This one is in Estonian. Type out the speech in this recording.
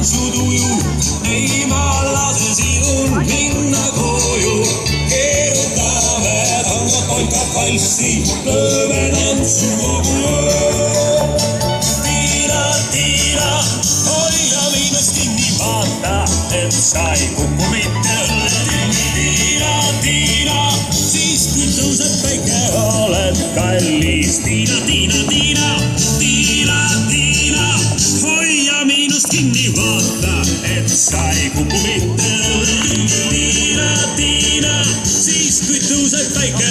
tantsutuju, ei ma lase sinul minna koju. Keerutame tangot, polkat, valssi, lööme tantsukogu. Tiina, Tiina, hoia minust kinni, vaata, et sa ei kuku mitte õlle. Tiina, Tiina, siis kui tõuseb päike, oled kallis. Tiina, Tiina, Tiina, Tiina, Tiina, hoia minust kinni, vaata, et sa ei kuku mitte õlle. Tiina, Tiina, siis kui tõuseb päike,